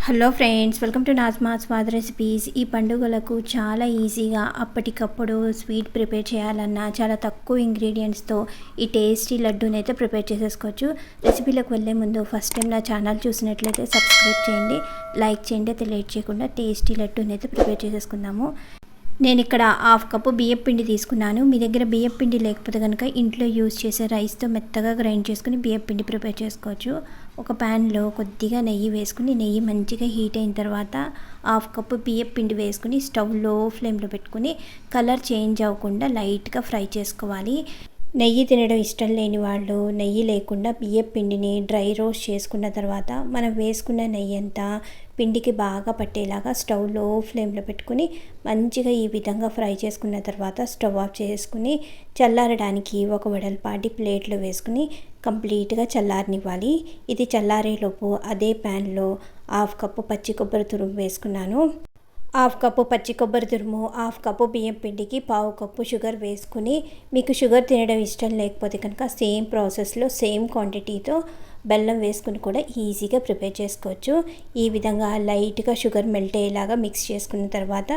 Hello friends, welcome to Najma Swad recipes. ఈ పండుగలకు చాలా ఈజీగా అప్పటికప్పుడు స్వీట్ ప్రిపేర్ చేయాలన్నా చాలా తక్కువ ఇంగ్రీడియంట్స్తో ఈ టేస్టీ లడ్డూని అయితే ప్రిపేర్ చేసేసుకోవచ్చు. రెసిపీలకు వెళ్ళే ముందు ఫస్ట్ టైం నా ఛానల్ చూసినట్లయితే సబ్స్క్రైబ్ చేయండి, లైక్ చేయండి. అయితే లేట్ చేయకుండా టేస్టీ లడ్డూని అయితే ప్రిపేర్ చేసేసుకుందాము. నేను ఇక్కడ హాఫ్ కప్పు బియ్యం పిండి తీసుకున్నాను. మీ దగ్గర బియ్యం పిండి లేకపోతే కనుక ఇంట్లో యూజ్ చేసే రైస్తో మెత్తగా గ్రైండ్ చేసుకుని బియ్యం పిండి ప్రిపేర్ చేసుకోవచ్చు. ఒక ప్యాన్లో కొద్దిగా నెయ్యి వేసుకుని, నెయ్యి మంచిగా హీట్ అయిన తర్వాత హాఫ్ కప్పు బియ్యం పిండి వేసుకుని స్టవ్ లో ఫ్లేమ్లో పెట్టుకుని కలర్ చేంజ్ అవ్వకుండా లైట్గా ఫ్రై చేసుకోవాలి. నెయ్యి తినడం ఇష్టం లేని వాళ్ళు నెయ్యి లేకుండా బియ్యం పిండిని డ్రై రోస్ట్ చేసుకున్న తర్వాత మనం వేసుకున్న నెయ్యి అంతా పిండికి బాగా పట్టేలాగా స్టవ్ లో ఫ్లేమ్లో పెట్టుకుని మంచిగా ఈ విధంగా ఫ్రై చేసుకున్న తర్వాత స్టవ్ ఆఫ్ చేసుకుని చల్లారడానికి ఒక వెడల్పాటి ప్లేట్లో వేసుకుని కంప్లీట్గా చల్లారనివ్వాలి. ఇది చల్లారేలోపు అదే ప్యాన్లో హాఫ్ కప్పు పచ్చి కొబ్బరి తురుము వేసుకున్నాను. హాఫ్ కప్పు పచ్చి కొబ్బరి తురుము, హాఫ్ కప్పు బియ్యం పిండికి పావు కప్పు షుగర్ వేసుకుని, మీకు షుగర్ తినడం ఇష్టం లేకపోతే కనుక సేమ్ ప్రాసెస్లో సేమ్ క్వాంటిటీతో బెల్లం వేసుకుని కూడా ఈజీగా ప్రిపేర్ చేసుకోవచ్చు. ఈ విధంగా లైట్గా షుగర్ మెల్ట్ అయ్యేలాగా మిక్స్ చేసుకున్న తర్వాత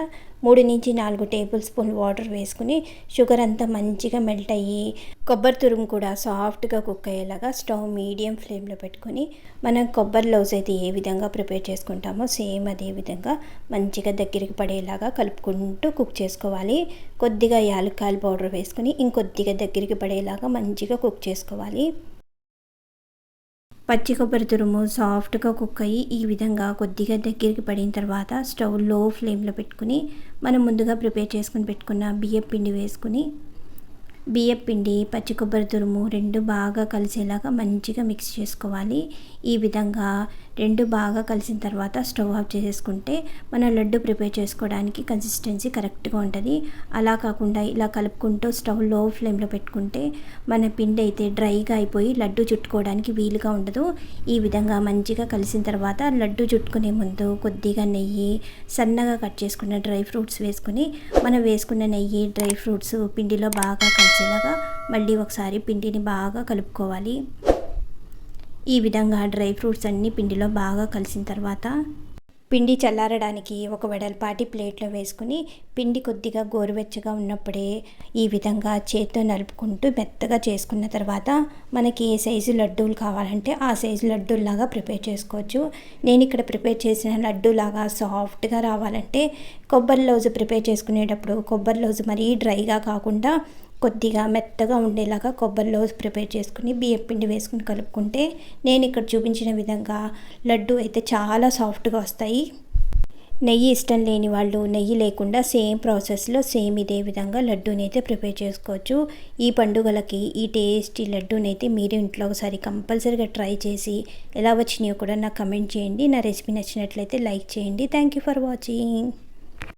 3 నుంచి 4 టేబుల్ స్పూన్ వాటర్ వేసుకుని షుగర్ అంతా మంచిగా మెల్ట్ అయ్యి కొబ్బరి తురుము కూడా సాఫ్ట్గా కుక్ అయ్యేలాగా స్టవ్ మీడియం ఫ్లేమ్లో పెట్టుకొని మనం కొబ్బరి లౌజ్ అయితే ఏ విధంగా ప్రిపేర్ చేసుకుంటామో సేమ్ అదే విధంగా మంచిగా దగ్గరికి పడేలాగా కలుపుకుంటూ కుక్ చేసుకోవాలి. కొద్దిగా యాలక్కాయల పౌడర్ వేసుకుని ఇంకొద్దిగా దగ్గరికి పడేలాగా మంచిగా కుక్ చేసుకోవాలి. పచ్చి కొబ్బరి తురుము సాఫ్ట్గా కుక్ అయ్యి ఈ విధంగా కొద్దిగా దగ్గరికి పడిన తర్వాత స్టవ్ లో ఫ్లేమ్లో పెట్టుకుని మనం ముందుగా ప్రిపేర్ చేసుకుని పెట్టుకున్న బియ్యం పిండి వేసుకుని బియ్యం పిండి పచ్చి కొబ్బరి తురుము రెండు బాగా కలిసేలాగా మంచిగా మిక్స్ చేసుకోవాలి. ఈ విధంగా రెండు బాగా కలిసిన తర్వాత స్టవ్ ఆఫ్ చేసేసుకుంటే మన లడ్డు ప్రిపేర్ చేసుకోవడానికి కన్సిస్టెన్సీ కరెక్ట్గా ఉంటుంది. అలా కాకుండా ఇలా కలుపుకుంటూ స్టవ్ లో ఫ్లేమ్లో పెట్టుకుంటే మన పిండి అయితే డ్రైగా అయిపోయి లడ్డు చుట్టుకోవడానికి వీలుగా ఉండదు. ఈ విధంగా మంచిగా కలిసిన తర్వాత లడ్డు చుట్టుకునే ముందు కొద్దిగా నెయ్యి, సన్నగా కట్ చేసుకున్న డ్రై ఫ్రూట్స్ వేసుకుని మనం వేసుకున్న నెయ్యి డ్రై ఫ్రూట్స్ పిండిలో బాగా కలిసేలాగా మళ్ళీ ఒకసారి పిండిని బాగా కలుపుకోవాలి. ఈ విధంగా డ్రై ఫ్రూట్స్ అన్నీ పిండిలో బాగా కలిసిన తర్వాత పిండి చల్లారడానికి ఒక వెడల్పాటి ప్లేట్లో వేసుకుని పిండి కొద్దిగా గోరువెచ్చగా ఉన్నప్పుడే ఈ విధంగా చేత్తో నలుపుకుంటూ మెత్తగా చేసుకున్న తర్వాత మనకి ఏ సైజు లడ్డూలు కావాలంటే ఆ సైజు లడ్డూలాగా ప్రిపేర్ చేసుకోవచ్చు. నేను ఇక్కడ ప్రిపేర్ చేసిన లడ్డూలాగా సాఫ్ట్గా రావాలంటే కొబ్బరి లౌజు ప్రిపేర్ చేసుకునేటప్పుడు కొబ్బరి లౌజు మరీ డ్రైగా కాకుండా కొద్దిగా మెత్తగా ఉండేలాగా కొబ్బరి లౌజ్ ప్రిపేర్ చేసుకుని బియ్యం పిండి వేసుకుని కలుపుకుంటే నేను ఇక్కడ చూపించిన విధంగా లడ్డు అయితే చాలా సాఫ్ట్గా వస్తాయి. నెయ్యి ఇష్టం లేని వాళ్ళు నెయ్యి లేకుండా సేమ్ ప్రాసెస్లో సేమ్ ఇదే విధంగా లడ్డూని అయితే ప్రిపేర్ చేసుకోవచ్చు. ఈ పండుగలకి ఈ టేస్టీ లడ్డూని అయితే మీరు ఇంట్లో ఒకసారి కంపల్సరీగా ట్రై చేసి ఎలా వచ్చినాయో కూడా నాకు కమెంట్ చేయండి. నా రెసిపీ నచ్చినట్లయితే లైక్ చేయండి. Thank you for watching.